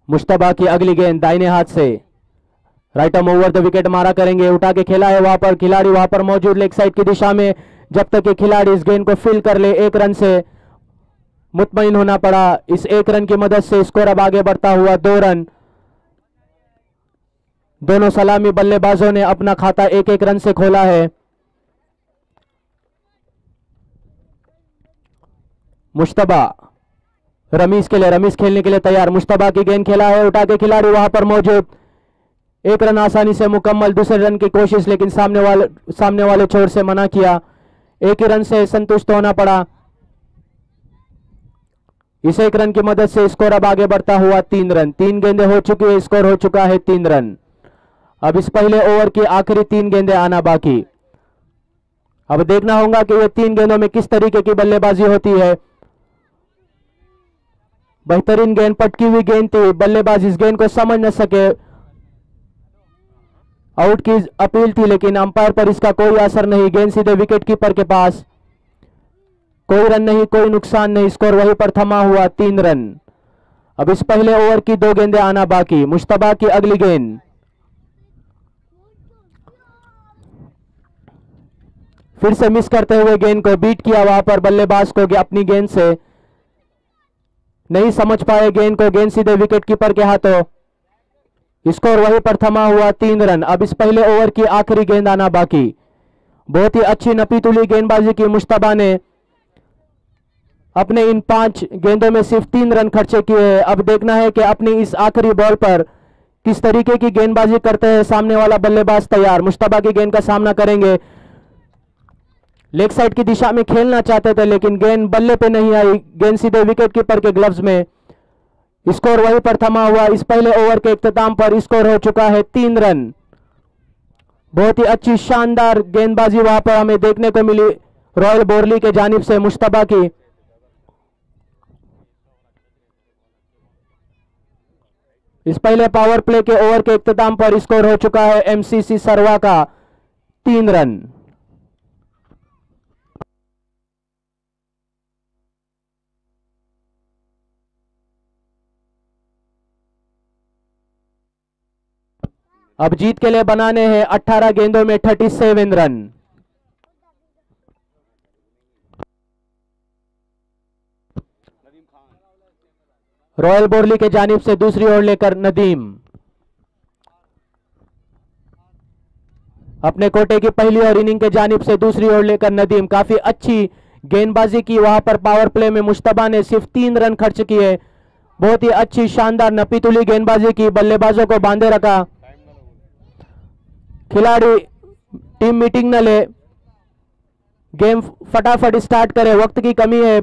मुश्तबा की अगली गेंद दाहिने हाथ से, right arm over the wicket मारा करेंगे, उठा के खेला है वहां पर खिलाड़ी, वहां पर मौजूद लेग साइड की दिशा में, जब तक ये खिलाड़ी इस गेंद को फील कर ले 1 रन से मुतमईन होना पड़ा। इस 1 रन की मदद से स्कोर अब आगे बढ़ता हुआ 2 रन। दोनों सलामी बल्लेबाजों ने अपना खाता 1-1 रन से खोला है। मुश्तबा रमीज के लिए, रमीज खेलने के लिए तैयार, मुश्तबा की गेंद खेला है, उठा के खिलाड़ी वहां पर मौजूद, 1 रन आसानी से मुकम्मल। दूसरे रन की कोशिश लेकिन सामने वाले छोर से मना किया, 1 ही रन से संतुष्ट होना पड़ा। इस 1 रन की मदद से स्कोर अब आगे बढ़ता हुआ 3 रन। 3 गेंदें हो चुकी है, स्कोर हो चुका है 3 रन। अब इस पहले ओवर की आखिरी 3 गेंदें आना बाकी। अब देखना होगा कि ये 3 गेंदों में किस तरीके की बल्लेबाजी होती है। बेहतरीन गेंद, पटकी हुई गेंद थी, बल्लेबाज इस गेंद को समझ न सके, आउट की अपील थी लेकिन अंपायर पर इसका कोई असर नहीं, गेंद सीधे विकेट कीपर के पास, कोई रन नहीं, कोई नुकसान नहीं, स्कोर वहीं पर थमा हुआ 3 रन। अब इस पहले ओवर की 2 गेंदें आना बाकी। मुश्तबा की अगली गेंद, फिर से मिस करते हुए गेंद को बीट किया वहां पर बल्लेबाज को कि अपनी गेंद से नहीं समझ पाए गेंद को, गेंद सीधे विकेट कीपर के हाथों, स्कोर वहीं पर थमा हुआ 3 रन। अब इस पहले ओवर की आखिरी गेंद आना बाकी। बहुत ही अच्छी नपीतुली गेंदबाजी की मुश्तबा ने, अपने इन 5 गेंदों में सिर्फ 3 रन खर्चे किए। अब देखना है कि अपनी इस आखिरी बॉल पर किस तरीके की गेंदबाजी करते हैं सामने वाला बल्लेबाज। तैयार, मुश्तबा की गेंद का सामना करेंगे, लेग साइड की दिशा में खेलना चाहते थे लेकिन गेंद बल्ले पे नहीं आई, गेंद सीधे विकेट कीपर के ग्लव्स में, स्कोर वहीं पर थमा हुआ। इस पहले ओवर के इख्तिताम पर स्कोर हो चुका है 3 रन। बहुत ही अच्छी शानदार गेंदबाजी वहां पर हमें देखने को मिली रॉयल बोरली के जानिब से मुश्तबा की। इस पहले पावर प्ले के ओवर के इख्तिताम पर स्कोर हो चुका है एमसीसी सरवा का 3 रन। अब जीत के लिए बनाने हैं 18 गेंदों में 37 रन। रॉयल बोरली के जानिब से दूसरी ओर लेकर नदीम, अपने कोटे की पहली और इनिंग के जानिब से दूसरी ओर लेकर नदीम, काफी अच्छी गेंदबाजी की वहां पर पावर प्ले में। मुश्तबा ने सिर्फ 3 रन खर्च किए, बहुत ही अच्छी शानदार नपीतुली गेंदबाजी की, बल्लेबाजों को बांधे रखा। खिलाड़ी टीम मीटिंग न ले, गेम फटाफट स्टार्ट करे, वक्त की कमी है।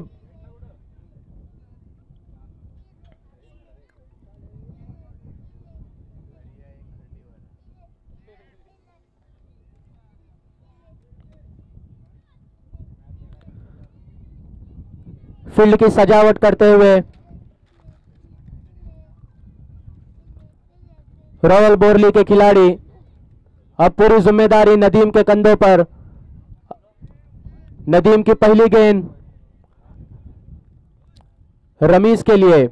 फील्ड की सजावट करते हुए रॉयल बोरली के खिलाड़ी, अब पूरी जिम्मेदारी नदीम के कंधों पर। नदीम की पहली गेंद रमीज के लिए,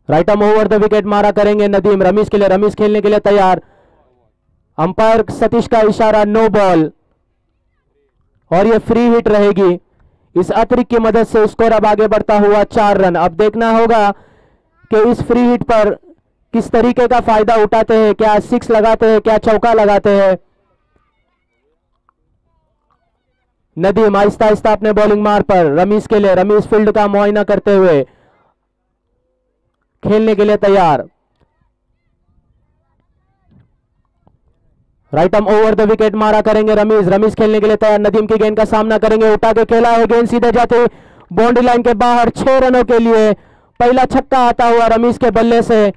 right arm over the wicket मारा करेंगे नदीम, रमीज के लिए, रमीज खेलने के लिए तैयार। अंपायर सतीश का इशारा नो बॉल और यह फ्री हिट रहेगी। इस अतिरिक्त की मदद से स्कोर अब आगे बढ़ता हुआ 4 रन। अब देखना होगा कि इस फ्री हिट पर किस तरीके का फायदा उठाते हैं, क्या 6 लगाते हैं, क्या चौका लगाते हैं। नदीम आहिस्ता आहिस्ता अपने बॉलिंग मार पर, रमीज के लिए, रमीज फील्ड का मुआयना करते हुए खेलने के लिए तैयार। Right arm over the wicket मारा करेंगे रमीज, रमीज खेलने के लिए तैयार। नदीम की गेंद का सामना करेंगे, उठा के खेला है, गेंद सीधे जाते बाउंड्री लाइन के बाहर 6 रनों के लिए। पहला छक्का आता हुआ रमीज के बल्ले से,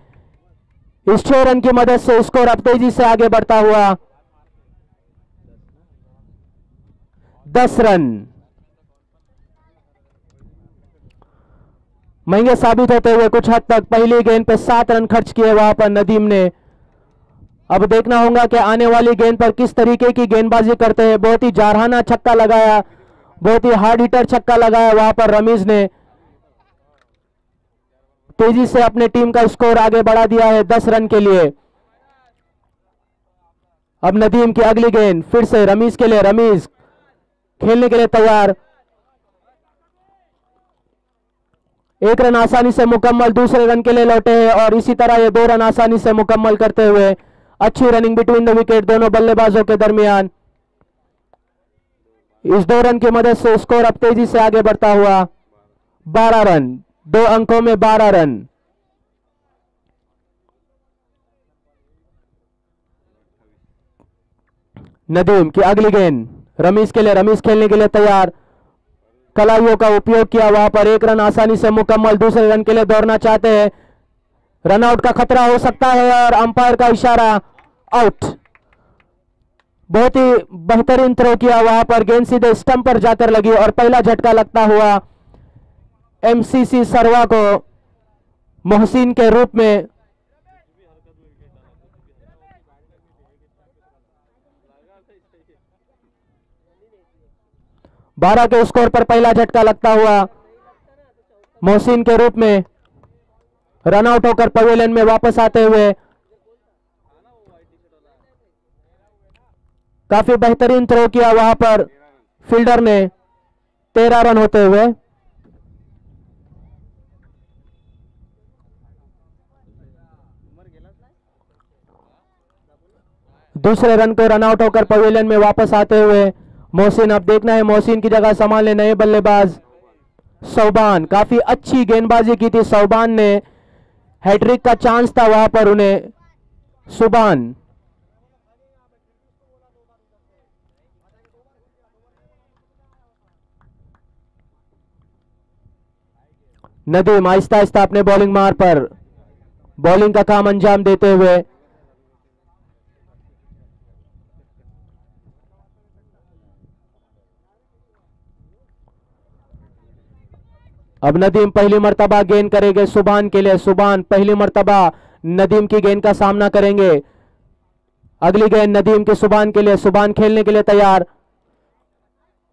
इस 6 रन की मदद से स्कोर अब तेजी से आगे बढ़ता हुआ 10 रन। महंगे साबित होते हुए कुछ हद तक। पहली गेंद पे 7 रन खर्च किए वहां पर नदीम ने। अब देखना होगा कि आने वाली गेंद पर किस तरीके की गेंदबाजी करते हैं। बहुत ही जारहाना छक्का लगाया, बहुत ही हार्ड हिटर छक्का लगाया वहां पर रमीज ने। तेजी से अपने टीम का स्कोर आगे बढ़ा दिया है 10 रन के लिए। अब नदीम की अगली गेंद फिर से रमीज के लिए। रमीज खेलने के लिए तैयार। 1 रन आसानी से मुकम्मल, दूसरे रन के लिए लौटे हैं और इसी तरह ये 2 रन आसानी से मुकम्मल करते हुए अच्छी रनिंग बिटवीन द विकेट दोनों बल्लेबाजों के दरमियान। इस 2 रन की मदद से स्कोर अब तेजी से आगे बढ़ता हुआ 12 रन। 2 अंकों में 12 रन। नदीम की अगली गेंद रमीज के लिए। रमीज खेलने के लिए तैयार। कलाइयों का उपयोग किया वहां पर। 1 रन आसानी से मुकम्मल, दूसरे रन के लिए दौड़ना चाहते हैं। रनआउट का खतरा हो सकता है और अंपायर का इशारा, आउट। बहुत ही बेहतरीन थ्रो किया वहां पर। गेंद सीधे स्टंप पर जाकर लगी और पहला झटका लगता हुआ एमसीसी सरवा को मोहसिन के रूप में। बारह के स्कोर पर पहला झटका लगता हुआ मोहसिन के रूप में रनआउट होकर पवेलियन में वापस आते हुए। काफी बेहतरीन थ्रो किया वहां पर फील्डर ने 13 रन होते हुए। दूसरे रन को रनआउट होकर पवेलियन में वापस आते हुए मोहसिन। अब देखना है मोहसिन की जगह संभालने नए बल्लेबाज सौबान। काफी अच्छी गेंदबाजी की थी सौबान ने। हैट्रिक का चांस था वहां पर उन्हें। सुबान नदीम आहिस्ता आहिस्ता अपने बॉलिंग मार पर बॉलिंग का काम अंजाम देते हुए। अब नदीम पहली मर्तबा गेंद करेंगे सुबान के लिए। सुबान पहली मर्तबा नदीम की गेंद का सामना करेंगे। अगली गेंद नदीम के सुबान के लिए। सुबान खेलने के लिए तैयार।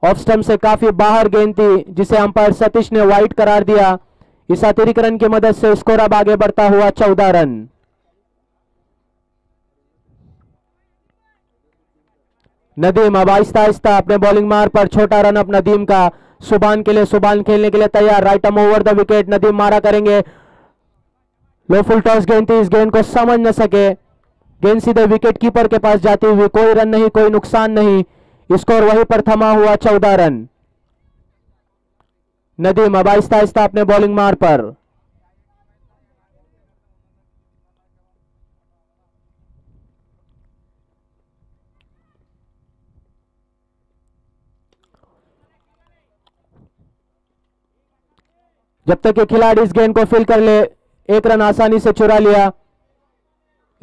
ऑफ स्टंप से काफी बाहर गेंद थी जिसे अंपायर सतीश ने वाइड करार दिया। इस अतिरिक्त रन की मदद से स्कोर अब आगे बढ़ता हुआ 14 रन। नदीम अब आहिस्ता आहिस्ता अपने बॉलिंग मार पर छोटा रन अप नदीम का। सुबान के लिए। सुबान खेलने के लिए तैयार। Right arm over the wicket Nadeem मारा करेंगे। लो फुल टॉस गेंद थी, इस गेंद को समझ न सके। गेंद सीधे विकेट कीपर के पास जाती हुई। कोई रन नहीं, कोई नुकसान नहीं। स्कोर वहीं पर थमा हुआ 14 रन। नदीम अब आहिस्ता आहिस्ता अपने बॉलिंग मार पर। जब तक ये खिलाड़ी इस गेंद को फिल कर ले। 1 रन आसानी से चुरा लिया।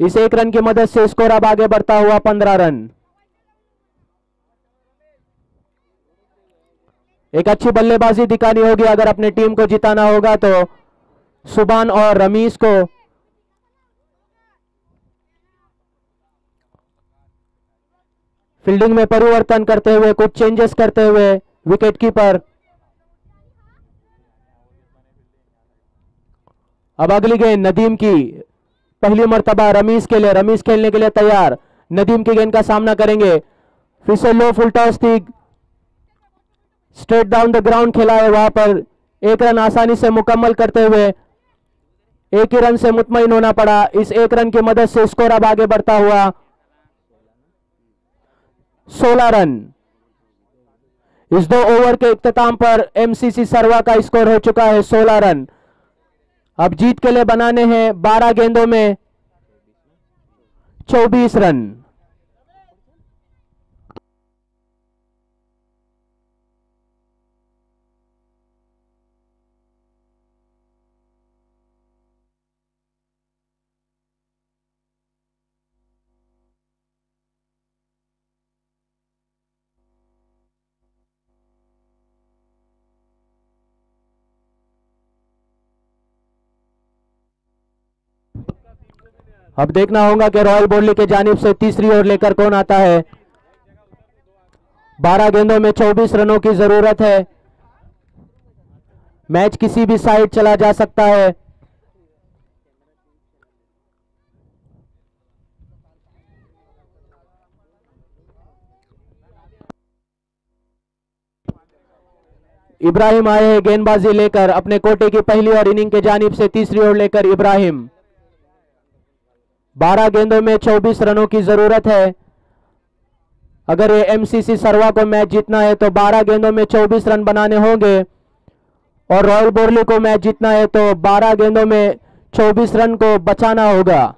इस 1 रन की मदद से स्कोर अब आगे बढ़ता हुआ 15 रन। एक अच्छी बल्लेबाजी दिखानी होगी अगर अपनी टीम को जिताना होगा तो। सुबान और रमीज को फील्डिंग में परिवर्तन करते हुए, कुछ चेंजेस करते हुए विकेट कीपर। अब अगली गेंद नदीम की पहली मर्तबा रमीज के लिए। रमीज खेलने के लिए तैयार। नदीम की गेंद का सामना करेंगे। फिर से लो फुल टॉस थी, स्ट्रेट डाउन द ग्राउंड खेला है वहां पर। 1 रन आसानी से मुकम्मल करते हुए 1 ही रन से मुतमईन होना पड़ा। इस 1 रन की मदद से स्कोर अब आगे बढ़ता हुआ 16 रन। इस 2 ओवर के इख्तिताम पर एमसीसी सरवा का स्कोर हो चुका है 16 रन। अब जीत के लिए बनाने हैं 12 गेंदों में 24 रन। अब देखना होगा कि रॉयल बोर्ली के जानिब से तीसरी ओर लेकर कौन आता है। 12 गेंदों में 24 रनों की जरूरत है। मैच किसी भी साइड चला जा सकता है। इब्राहिम आए हैं गेंदबाजी लेकर अपने कोटे की पहली और इनिंग के जानिब से तीसरी ओर लेकर इब्राहिम। 12 गेंदों में 24 रनों की जरूरत है। अगर ये एमसीसी सरवा को मैच जीतना है तो 12 गेंदों में 24 रन बनाने होंगे और रॉयल बोर्ली को मैच जीतना है तो 12 गेंदों में 24 रन को बचाना होगा।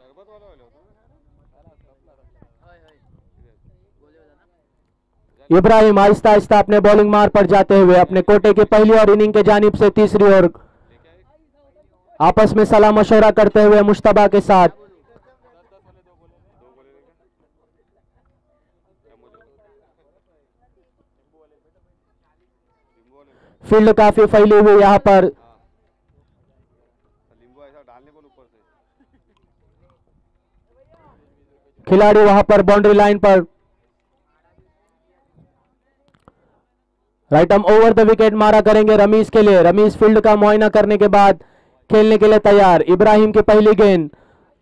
इब्राहिम आहिस्ता आहिस्ता अपने बॉलिंग मार पर जाते हुए अपने कोटे की पहली और इनिंग के जानिब से तीसरी ओर आपस में सलाह मशवरा करते हुए मुश्तबा के साथ। फील्ड काफी फैली हुई यहां पर। खिलाड़ी वहां पर बाउंड्री लाइन पर। Right arm over the wicket मारा करेंगे रमीज के लिए। रमीज फील्ड का मुआयना करने के बाद खेलने के लिए तैयार। इब्राहिम की पहली गेंद,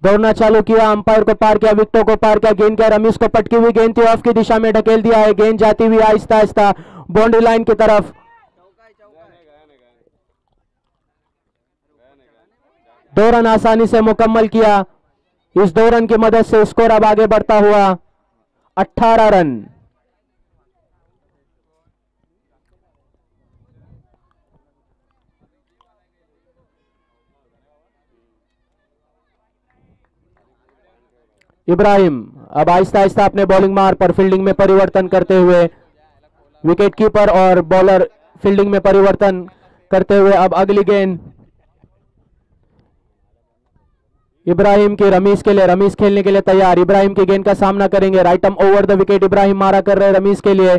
दौड़ना चालू किया, अंपायर को पार किया, विकेटों को पार किया, गेंद किया, रमीज को पटकी हुई गेंद थी, ऑफ की दिशा में ढकेल दिया है, गेंद जाती हुई आहिस्ता आहिस्ता बाउंड्री लाइन की तरफ। दो रन आसानी से मुकम्मल किया। इस 2 रन की मदद से स्कोर अब आगे बढ़ता हुआ 18 रन। इब्राहिम अब आहिस्ता आहिस्ता अपने बॉलिंग मार पर फील्डिंग में परिवर्तन करते हुए, विकेट कीपर और बॉलर फील्डिंग में परिवर्तन करते हुए अब अगली गेंद इब्राहिम की रमीज के लिए। रमीज खेलने के लिए तैयार। इब्राहिम की गेंद का सामना करेंगे। Right arm over the wicket Ibrahim मारा कर रहे रमीज के लिए।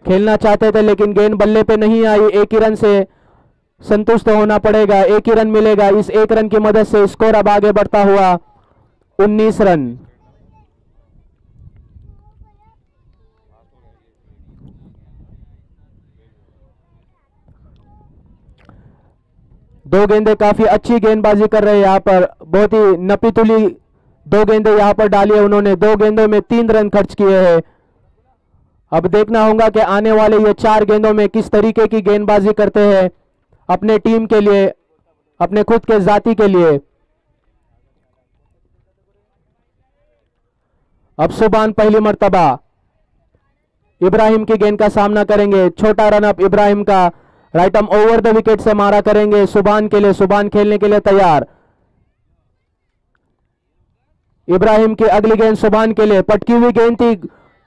खेलना चाहते थे लेकिन गेंद बल्ले पे नहीं आई। एक ही रन से संतुष्ट होना पड़ेगा। एक ही रन मिलेगा। इस एक रन की मदद से स्कोर अब आगे बढ़ता हुआ 19 रन। दो गेंदे काफी अच्छी गेंदबाजी कर रहे हैं यहां पर। बहुत ही नपीतुली 2 गेंदे यहां पर डाली है उन्होंने। 2 गेंदों में 3 रन खर्च किए हैं। अब देखना होगा कि आने वाले ये 4 गेंदों में किस तरीके की गेंदबाजी करते हैं अपने टीम के लिए, अपने खुद के जाति के लिए। अब सुबान पहली मर्तबा इब्राहिम की गेंद का सामना करेंगे। छोटा रन अप इब्राहिम का। Right arm over the wicket से मारा करेंगे सुबान के लिए। सुबान खेलने के लिए तैयार। इब्राहिम की अगली गेंद सुबान के लिए। पटकी हुई गेंद थी,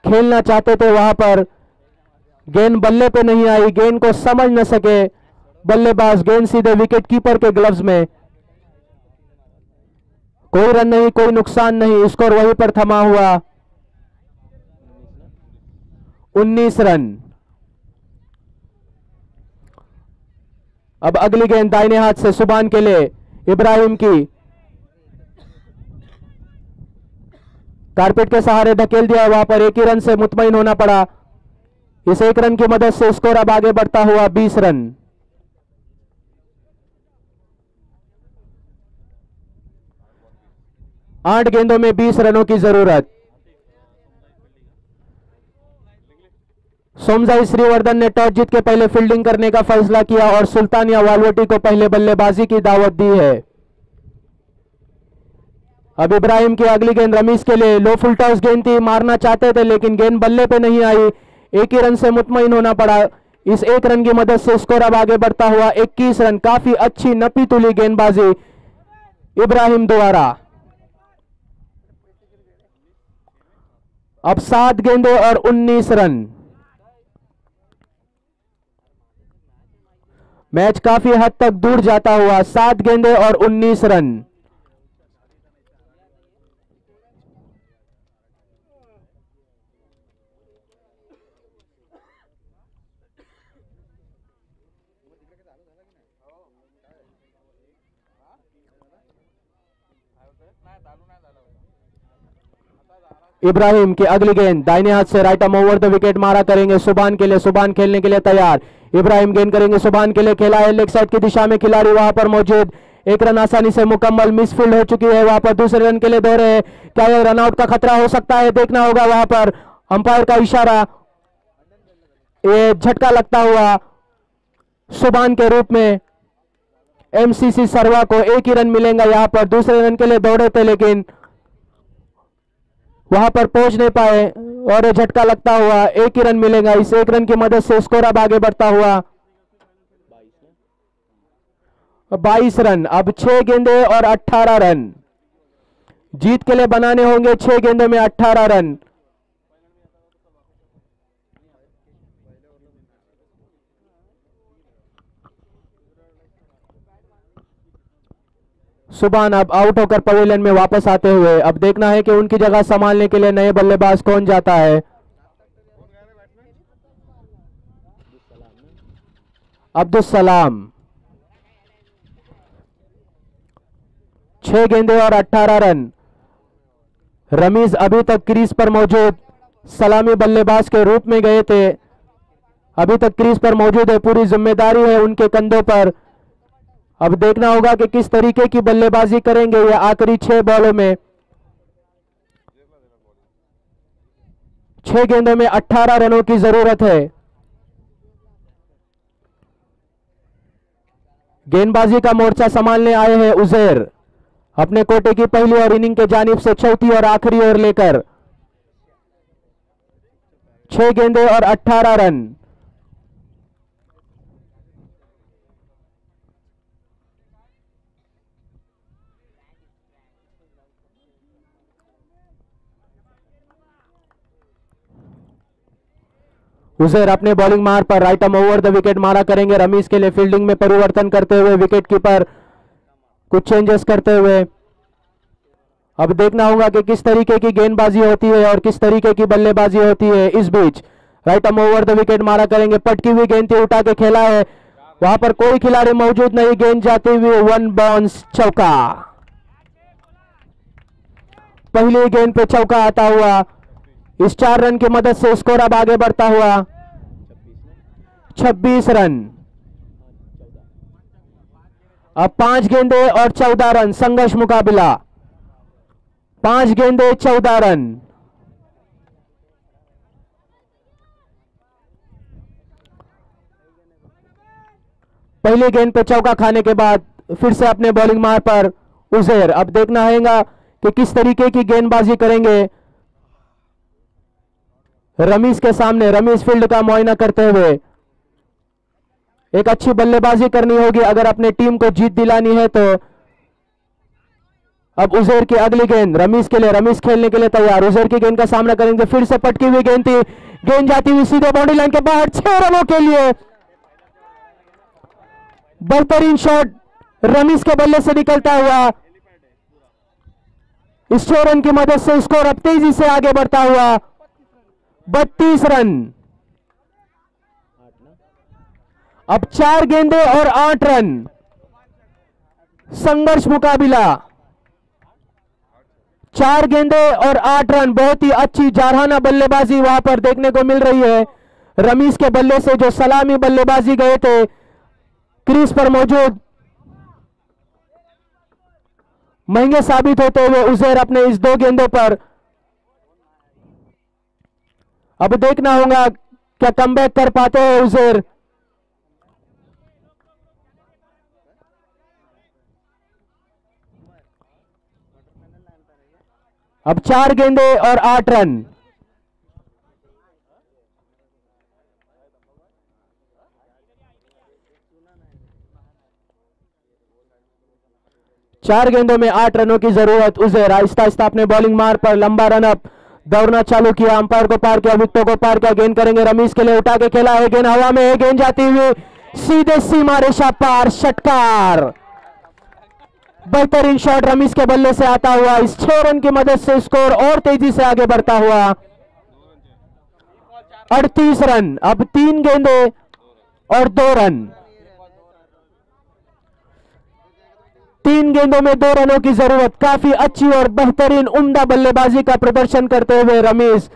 खेलना चाहते थे वहां पर, गेंद बल्ले पे नहीं आई। गेंद को समझ न सके बल्लेबाज, गेंद सीधे विकेट कीपर के ग्लव्स में। कोई रन नहीं, कोई नुकसान नहीं, स्कोर वहीं पर थमा हुआ 19 रन। अब अगली गेंद दाहिने हाथ से सुबान के लिए। इब्राहिम की कारपेट के सहारे धकेल दिया, वहां पर एक ही रन से मुतमईन होना पड़ा। इस एक रन की मदद से स्कोर अब आगे बढ़ता हुआ 20 रन। आठ गेंदों में 20 रनों की जरूरत। सोमजाई श्रीवर्धन ने टॉस जीत के पहले फील्डिंग करने का फैसला किया और सुल्तानिया वालवटी को पहले बल्लेबाजी की दावत दी है। अब इब्राहिम की अगली गेंद रमीज के लिए। लो फुल टॉस गेंद थी, मारना चाहते थे लेकिन गेंद बल्ले पे नहीं आई। एक ही रन से मुतमईन होना पड़ा। इस एक रन की मदद से स्कोर अब आगे बढ़ता हुआ 21 रन। काफी अच्छी नपी तुली गेंदबाजी इब्राहिम द्वारा। अब 7 गेंदों और 19 रन। मैच काफी हद तक दूर जाता हुआ 7 गेंदे और 19 रन। इब्राहिम की अगली गेंद दाहिने हाथ से right arm over the wicket मारा करेंगे सुभान के लिए। सुभान खेलने के लिए तैयार। इब्राहिम गेंद करेंगे सुभान के लिए। खेला है लेग साइड की दिशा में, खिलाड़ी वहां पर मौजूद। एक रन आसानी से मुकम्मल। मिसफील्ड हो चुकी है वहां पर। दूसरे रन के लिए दौड़े हैं। क्या यह रनआउट का खतरा हो सकता है? देखना होगा वहां पर अंपायर का इशारा। ये झटका लगता हुआ सुभान के रूप में एमसीसी सरवा को एक ही रन मिलेगा यहां पर। दूसरे रन के लिए दौड़े थे लेकिन वहां पर पहुंच नहीं पाए और झटका लगता हुआ एक ही रन मिलेगा। इस एक रन की मदद से स्कोर अब आगे बढ़ता हुआ 22 रन। अब 6 गेंदे और 18 रन जीत के लिए बनाने होंगे। 6 गेंदों में 18 रन। सुभान अब आउट होकर पवेलियन में वापस आते हुए अब देखना है कि उनकी जगह संभालने के लिए नए बल्लेबाज कौन जाता है। अब्दुल सलाम। 6 गेंदे और 18 रन। रमीज अभी तक क्रीज पर मौजूद सलामी बल्लेबाज के रूप में गए थे, अभी तक क्रीज पर मौजूद है। पूरी जिम्मेदारी है उनके कंधों पर। अब देखना होगा कि किस तरीके की बल्लेबाजी करेंगे ये आखिरी 6 बॉलों में। 6 गेंदों में 18 रनों की जरूरत है। गेंदबाजी का मोर्चा संभालने आए हैं उजैर अपने कोटे की पहली और इनिंग के जानिब से चौथी और आखिरी ओवर लेकर। 6 गेंदे और 18 रन। उजैर अपने बॉलिंग मार पर right arm over the wicket मारा करेंगे। रमीज के लिए फील्डिंग में परिवर्तन करते हुए विकेट कीपर कुछ चेंजेस करते हुए अब देखना होगा कि किस तरीके की गेंदबाजी होती है और किस तरीके की बल्लेबाजी होती है। इस बीच right arm over the wicket मारा करेंगे। पटकी हुई गेंद थी, उठा के खेला है, वहां पर कोई खिलाड़ी मौजूद नहीं। गेंद जाती हुई 1 बाउंस चौका। पहली गेंद पे चौका आता हुआ इस 4 रन की मदद से स्कोर अब आगे बढ़ता हुआ 26 रन। अब 5 गेंदे और 14 रन संघर्ष मुकाबला। 5 गेंदे 14 रन। पहली गेंद पे चौका खाने के बाद फिर से अपने बॉलिंग मार पर उजैर। अब देखना होगा कि किस तरीके की गेंदबाजी करेंगे रमीज के सामने। रमीज फील्ड का मुआयना करते हुए एक अच्छी बल्लेबाजी करनी होगी अगर अपने टीम को जीत दिलानी है तो। अब उजैर की अगली गेंद रमीज के लिए। रमीज खेलने के लिए तैयार। उजैर की गेंद का सामना करेंगे। फिर से पटकी हुई गेंद थी, गेंद जाती हुई सीधे बाउंड्री लाइन के बाहर। 6 रनों के लिए बेहतरीन शॉट रमीज के बल्ले से निकलता हुआ। इस 6 रन की मदद से स्कोर अब तेजी से आगे बढ़ता हुआ 32 रन। अब 4 गेंदे और 8 रन संघर्ष मुकाबला। 4 गेंदे और 8 रन। बहुत ही अच्छी जारहाना बल्लेबाजी वहां पर देखने को मिल रही है रमीज के बल्ले से, जो सलामी बल्लेबाजी गए थे क्रीज पर मौजूद। महंगे साबित होते हुए उजैर अपने इस 2 गेंदों पर। अब देखना होगा क्या कमबैक कर पाते हैं उजैर। अब 4 गेंदे और 8 रन। चार गेंदों में 8 रनों की जरूरत। उजैर आहिस्ता आहिस्ता अपने बॉलिंग मार पर लंबा रन अप दौड़ना चालू किया। अंपायर को पार किया, विकेटों को पार किया। गेंद करेंगे रमीज के लिए, उठा के खेला है, गेंद हवा में है, गेंद जाती हुई सीधे सीमा रेखा पार। षटकार। बेहतरीन शॉट रमीज के बल्ले से आता हुआ। इस 6 रन की मदद से स्कोर और तेजी से आगे बढ़ता हुआ 38 रन। अब 3 गेंदे और 2 रन। 3 गेंदों में 2 रनों की जरूरत। काफी अच्छी और बेहतरीन उम्दा बल्लेबाजी का प्रदर्शन करते हुए रमीज।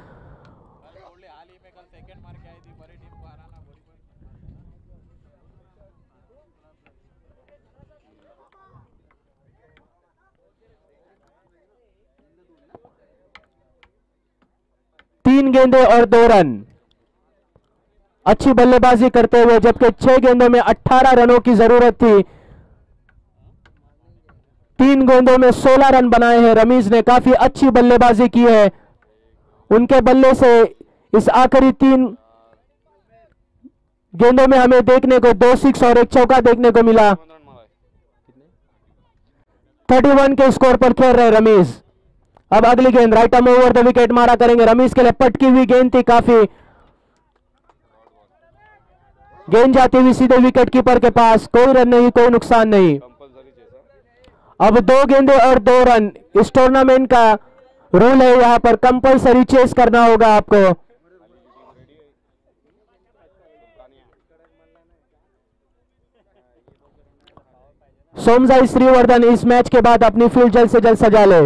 तीन गेंदें और 2 रन। अच्छी बल्लेबाजी करते हुए, जबकि 6 गेंदों में 18 रनों की जरूरत थी। 3 गेंदों में 16 रन बनाए हैं रमीज ने। काफी अच्छी बल्लेबाजी की है। उनके बल्ले से इस आखिरी 3 गेंदों में हमें देखने को 2 सिक्स और 1 चौका देखने को मिला। 31 के स्कोर पर खेल रहे रमीज। अब अगली गेंद right arm over the wicket मारा करेंगे। रमीज के लिए पटकी हुई गेंद थी। काफी गेंद जाती हुई सीधे विकेट कीपर के पास। कोई रन नहीं, कोई नुकसान नहीं। अब 2 गेंदें और 2 रन। इस टूर्नामेंट का रूल है, यहां पर कंपलसरी चेस करना होगा आपको। सोमजाई श्रीवर्धन इस मैच के बाद अपनी फील्ड जल्द से जल्द सजा ले।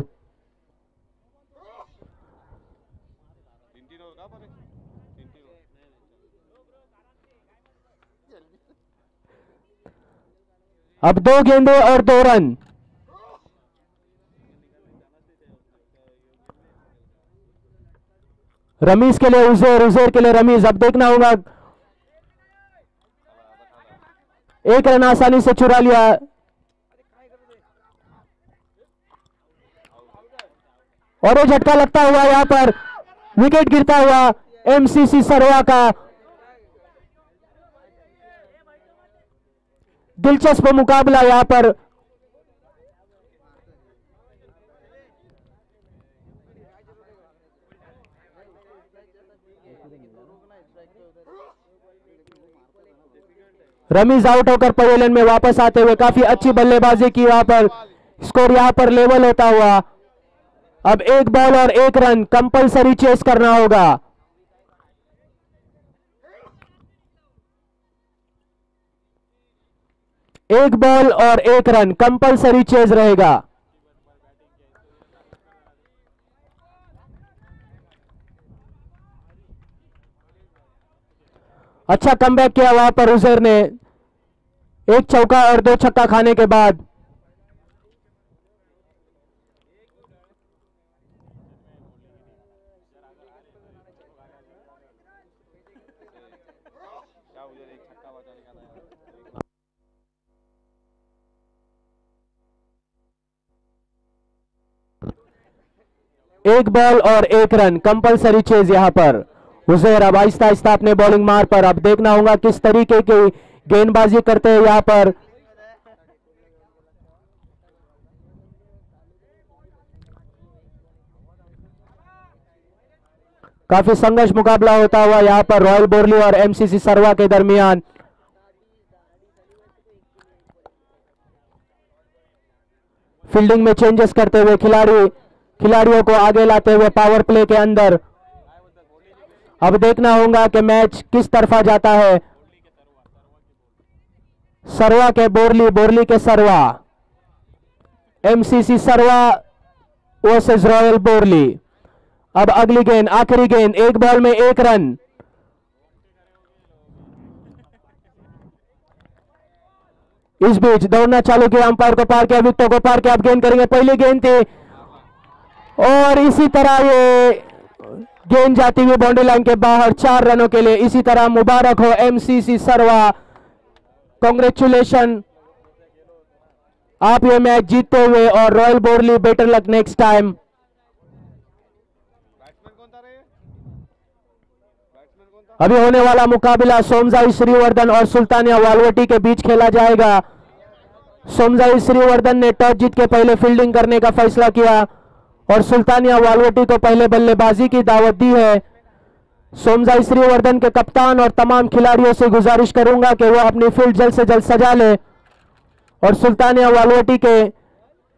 अब 2 गेंदें और 2 रन। रमीज के लिए उजैर, उजैर के लिए रमीज। अब देखना होगा, 1 रन आसानी से चुरा लिया। और ये झटका लगता हुआ यहां पर विकेट गिरता हुआ एमसीसी सरवा का। दिलचस्प मुकाबला यहां पर। रमीज आउट होकर पवेलियन में वापस आते हुए काफी अच्छी बल्लेबाजी की। वहां पर स्कोर यहां पर लेवल होता हुआ। अब 1 बॉल और 1 रन। कंपलसरी चेस करना होगा। एक बॉल और 1 रन। कंपलसरी चेज रहेगा। अच्छा कमबैक किया वहां पर उजैर ने। 1 चौका और 2 छक्का खाने के बाद। एक बॉल और 1 रन। कंपलसरी चेज यहां पर। उजैर अब आहिस्ता आहिस्ता अपने बॉलिंग मार पर। अब देखना होगा किस तरीके की गेंदबाजी करते हैं यहां पर। काफी संघर्ष मुकाबला होता हुआ यहां पर रॉयल बोरली और एमसीसी सरवा के दरमियान। फील्डिंग में चेंजेस करते हुए खिलाड़ियों को आगे लाते हुए पावर प्ले के अंदर। अब देखना होगा कि मैच किस तरफा जाता है। सरवा के बोरली, बोरली के सरवा। एमसीसी सरवा वर्सेस रॉयल बोरली। अब अगली गेंद, आखिरी गेंद। 1 बॉल में 1 रन। इस बीच दौड़ना चालू किया, अंपायर को पार किया, विकेटों को पार किया। अब गेंद करेंगे। पहली गेंद थी और इसी तरह ये गेंद जाती हुई बाउंड्री लाइन के बाहर 4 रनों के लिए। इसी तरह मुबारक हो एमसीसी सरवा। कांग्रेचुलेशन, आप ये मैच जीतते हुए। और royal Borli better luck next time. अभी होने वाला मुकाबला सोमजाई श्रीवर्धन और सुल्तानिया वालवटी के बीच खेला जाएगा। सोमजाई श्रीवर्धन ने टॉस जीत के पहले फील्डिंग करने का फैसला किया और सुल्तानिया वालवटी को पहले बल्लेबाजी की दावत दी है। सोमजाई श्रीवर्धन के कप्तान और तमाम खिलाड़ियों से गुजारिश करूंगा कि वो अपनी फील्ड जल्द से जल्द सजा ले। और सुल्तानिया वालवटी के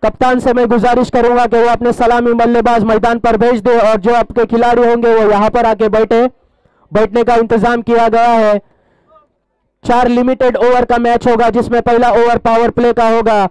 कप्तान से मैं गुजारिश करूंगा कि वो अपने सलामी बल्लेबाज मैदान पर भेज दे और जो आपके खिलाड़ी होंगे वो यहां पर आके बैठने का इंतजाम किया गया है। 4 लिमिटेड ओवर का मैच होगा जिसमें पहला ओवर पावर प्ले का होगा।